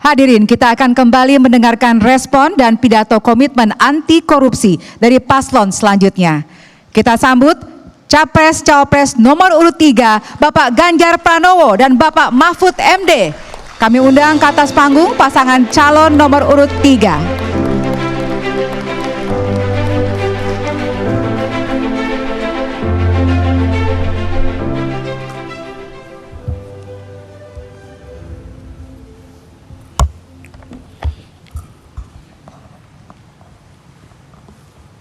Hadirin, kita akan kembali mendengarkan respon dan pidato komitmen anti korupsi dari paslon selanjutnya. Kita sambut Capres-Cawapres nomor urut 3, Bapak Ganjar Pranowo dan Bapak Mahfud MD. Kami undang ke atas panggung pasangan calon nomor urut 3.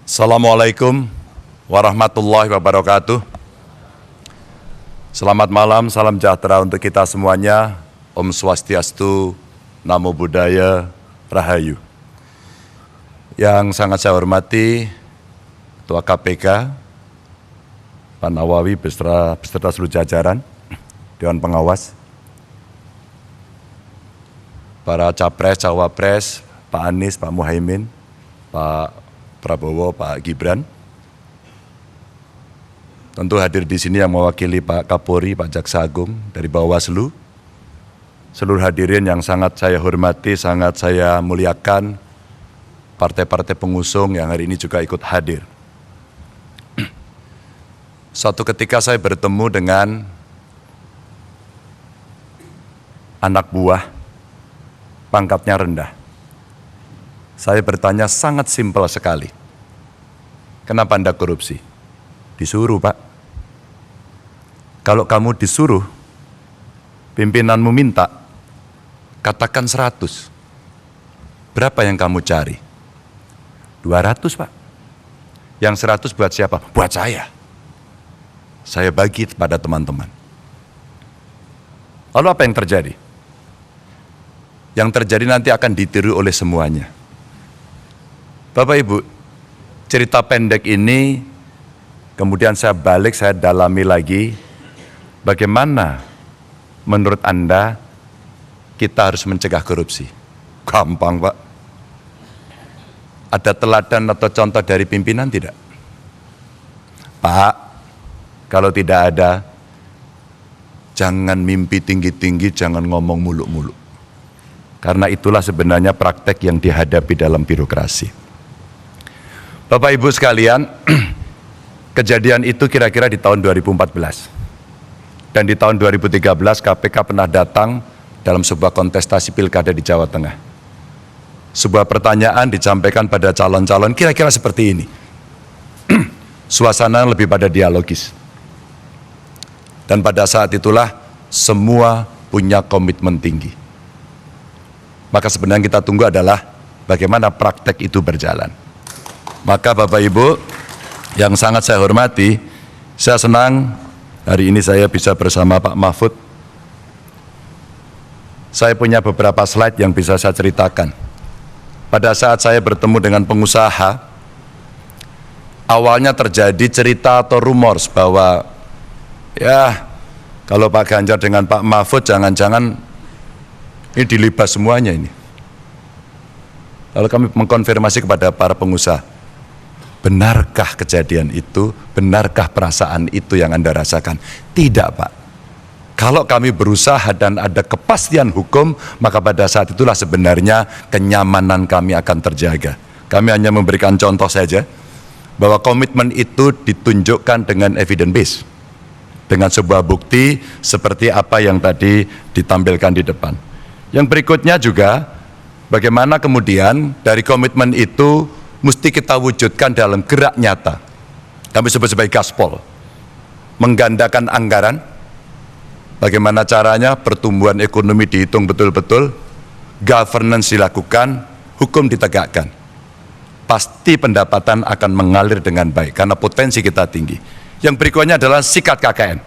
Assalamualaikum warahmatullahi wabarakatuh. Selamat malam, salam sejahtera untuk kita semuanya. Om Swastiastu, Namo Buddhaya, Rahayu. Yang sangat saya hormati Ketua KPK, Pak Nawawi beserta seluruh jajaran, Dewan Pengawas, para Capres, Cawapres, Pak Anies, Pak Muhaimin, Pak Prabowo, Pak Gibran. Tentu hadir di sini yang mewakili Pak Kapolri, Pak Jaksa Agung dari Bawaslu. Seluruh hadirin yang sangat saya hormati, sangat saya muliakan, partai-partai pengusung yang hari ini juga ikut hadir. Suatu ketika saya bertemu dengan anak buah, pangkatnya rendah. Saya bertanya sangat simpel sekali. Kenapa Anda korupsi? Disuruh, Pak. Kalau kamu disuruh, pimpinanmu minta, katakan 100. Berapa yang kamu cari? 200, Pak. Yang 100 buat siapa? Buat saya. Saya bagi pada teman-teman. Lalu apa yang terjadi? Yang terjadi nanti akan ditiru oleh semuanya. Bapak Ibu, cerita pendek ini kemudian saya balik, saya dalami lagi. Bagaimana menurut Anda kita harus mencegah korupsi? Gampang, Pak. Ada teladan atau contoh dari pimpinan tidak? Pak, kalau tidak ada, jangan mimpi tinggi-tinggi, jangan ngomong muluk-muluk. Karena itulah sebenarnya praktek yang dihadapi dalam birokrasi. Bapak Ibu sekalian, kejadian itu kira-kira di tahun 2014. Dan di tahun 2013 KPK pernah datang dalam sebuah kontestasi pilkada di Jawa Tengah. Sebuah pertanyaan disampaikan pada calon-calon kira-kira seperti ini. Suasana lebih pada dialogis. Dan pada saat itulah semua punya komitmen tinggi. Maka sebenarnya kita tunggu adalah bagaimana praktek itu berjalan. Maka Bapak Ibu yang sangat saya hormati, saya senang hari ini saya bisa bersama Pak Mahfud. Saya punya beberapa slide yang bisa saya ceritakan. Pada saat saya bertemu dengan pengusaha, awalnya terjadi cerita atau rumors bahwa ya kalau Pak Ganjar dengan Pak Mahfud jangan-jangan ini dilibas semuanya ini. Lalu kami mengkonfirmasi kepada para pengusaha, benarkah kejadian itu? Benarkah perasaan itu yang Anda rasakan? Tidak, Pak. Kalau kami berusaha dan ada kepastian hukum, maka pada saat itulah sebenarnya kenyamanan kami akan terjaga. Kami hanya memberikan contoh saja, bahwa komitmen itu ditunjukkan dengan evidence base. Dengan sebuah bukti seperti apa yang tadi ditampilkan di depan. Yang berikutnya juga, bagaimana kemudian dari komitmen itu mesti kita wujudkan dalam gerak nyata. Kami sebut sebagai gaspol. Menggandakan anggaran, bagaimana caranya pertumbuhan ekonomi dihitung betul-betul, governance dilakukan, hukum ditegakkan. Pasti pendapatan akan mengalir dengan baik, karena potensi kita tinggi. Yang berikutnya adalah sikat KKN.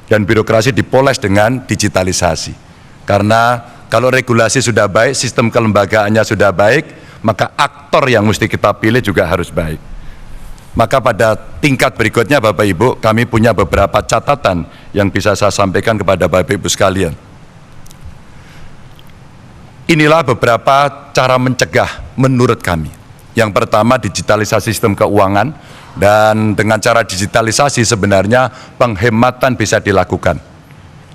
Dan birokrasi dipoles dengan digitalisasi. Karena kalau regulasi sudah baik, sistem kelembagaannya sudah baik, maka aktor yang mesti kita pilih juga harus baik. Maka pada tingkat berikutnya Bapak Ibu, kami punya beberapa catatan yang bisa saya sampaikan kepada Bapak Ibu sekalian. Inilah beberapa cara mencegah menurut kami. Yang pertama, digitalisasi sistem keuangan, dan dengan cara digitalisasi sebenarnya penghematan bisa dilakukan.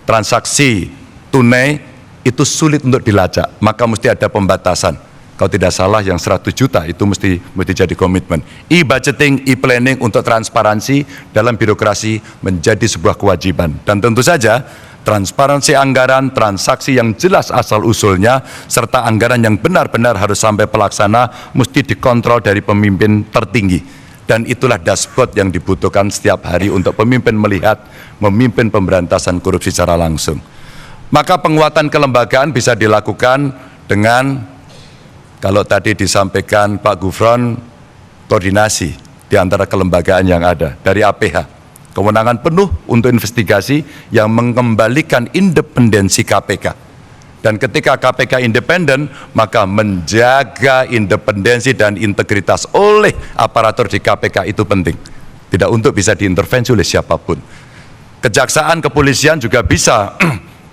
Transaksi tunai itu sulit untuk dilacak, maka mesti ada pembatasan. Kalau tidak salah yang 100 juta itu mesti jadi komitmen. E-budgeting, e-planning untuk transparansi dalam birokrasi menjadi sebuah kewajiban. Dan tentu saja transparansi anggaran, transaksi yang jelas asal-usulnya, serta anggaran yang benar-benar harus sampai pelaksana mesti dikontrol dari pemimpin tertinggi. Dan itulah dashboard yang dibutuhkan setiap hari untuk pemimpin melihat, memimpin pemberantasan korupsi secara langsung. Maka penguatan kelembagaan bisa dilakukan dengan, kalau tadi disampaikan Pak Gufron, koordinasi di antara kelembagaan yang ada. Dari APH, kewenangan penuh untuk investigasi yang mengembalikan independensi KPK. Dan ketika KPK independen, maka menjaga independensi dan integritas oleh aparatur di KPK itu penting. Tidak untuk bisa diintervensi oleh siapapun. Kejaksaan, kepolisian juga bisa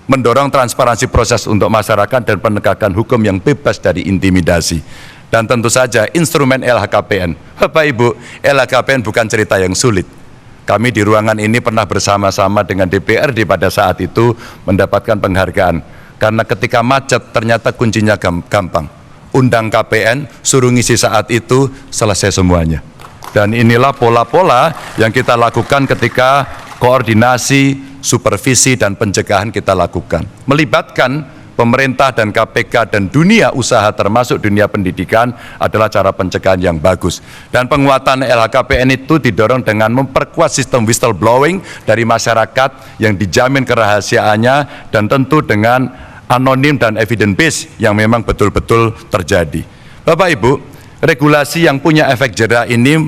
mendorong transparansi proses untuk masyarakat dan penegakan hukum yang bebas dari intimidasi. Dan tentu saja instrumen LHKPN. Bapak Ibu, LHKPN bukan cerita yang sulit. Kami di ruangan ini pernah bersama-sama dengan DPRD pada saat itu mendapatkan penghargaan. Karena ketika macet ternyata kuncinya gampang. Undang KPN, suruh ngisi saat itu, selesai semuanya. Dan inilah pola-pola yang kita lakukan ketika koordinasi, supervisi, dan pencegahan kita lakukan. Melibatkan pemerintah dan KPK dan dunia usaha termasuk dunia pendidikan adalah cara pencegahan yang bagus. Dan penguatan LHKPN itu didorong dengan memperkuat sistem whistleblowing dari masyarakat yang dijamin kerahasiaannya dan tentu dengan anonim dan evidence base yang memang betul-betul terjadi. Bapak Ibu, regulasi yang punya efek jera ini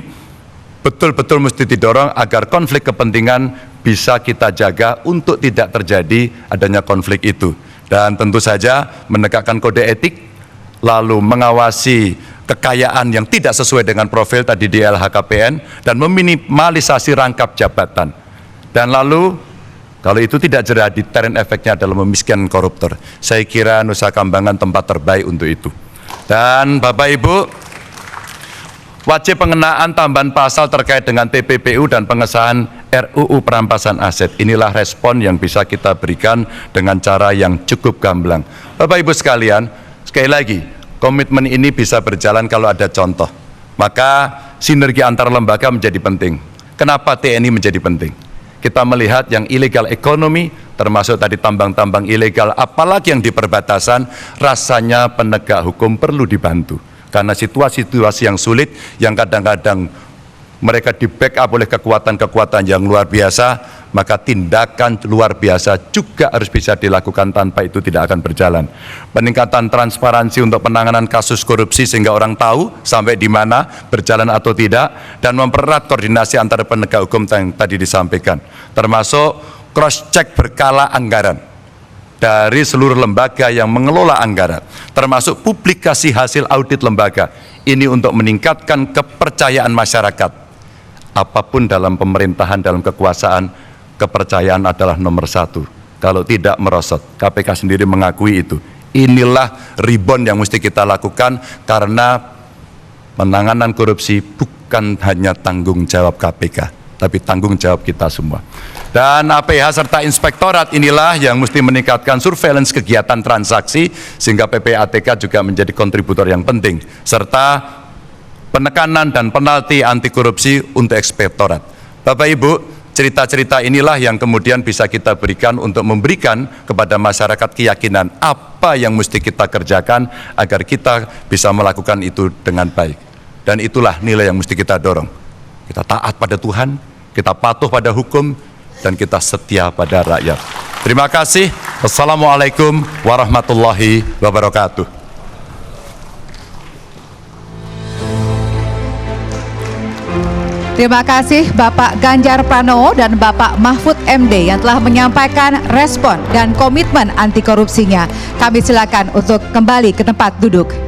betul-betul mesti didorong agar konflik kepentingan bisa kita jaga untuk tidak terjadi adanya konflik itu. Dan tentu saja menegakkan kode etik, lalu mengawasi kekayaan yang tidak sesuai dengan profil tadi di LHKPN, dan meminimalisasi rangkap jabatan. Dan lalu kalau itu tidak jera, deterrent efeknya adalah memiskinkan koruptor. Saya kira Nusa Kambangan tempat terbaik untuk itu. Dan Bapak Ibu, wajib pengenaan tambahan pasal terkait dengan TPPU dan pengesahan RUU perampasan aset. Inilah respon yang bisa kita berikan dengan cara yang cukup gamblang. Bapak Ibu sekalian, sekali lagi, komitmen ini bisa berjalan kalau ada contoh. Maka sinergi antar lembaga menjadi penting. Kenapa TNI menjadi penting? Kita melihat yang illegal ekonomi, termasuk tadi tambang-tambang ilegal, apalagi yang di perbatasan, rasanya penegak hukum perlu dibantu. Karena situasi-situasi yang sulit, yang kadang-kadang mereka di-backup oleh kekuatan-kekuatan yang luar biasa, maka tindakan luar biasa juga harus bisa dilakukan, tanpa itu tidak akan berjalan. Peningkatan transparansi untuk penanganan kasus korupsi sehingga orang tahu sampai di mana, berjalan atau tidak, dan mempererat koordinasi antara penegak hukum yang tadi disampaikan. Termasuk cross-check berkala anggaran dari seluruh lembaga yang mengelola anggaran, termasuk publikasi hasil audit lembaga. Ini untuk meningkatkan kepercayaan masyarakat. Apapun dalam pemerintahan, dalam kekuasaan, kepercayaan adalah nomor satu. Kalau tidak merosot, KPK sendiri mengakui itu. Inilah rebound yang mesti kita lakukan, karena penanganan korupsi bukan hanya tanggung jawab KPK, tapi tanggung jawab kita semua. Dan APH serta inspektorat inilah yang mesti meningkatkan surveillance kegiatan transaksi, sehingga PPATK juga menjadi kontributor yang penting, serta penekanan dan penalti anti korupsi untuk inspektorat. Bapak Ibu, cerita-cerita inilah yang kemudian bisa kita berikan untuk memberikan kepada masyarakat keyakinan apa yang mesti kita kerjakan agar kita bisa melakukan itu dengan baik. Dan itulah nilai yang mesti kita dorong. Kita taat pada Tuhan, kita patuh pada hukum, dan kita setia pada rakyat. Terima kasih. Wassalamualaikum warahmatullahi wabarakatuh. Terima kasih Bapak Ganjar Pranowo dan Bapak Mahfud MD yang telah menyampaikan respon dan komitmen anti korupsinya. Kami silakan untuk kembali ke tempat duduk.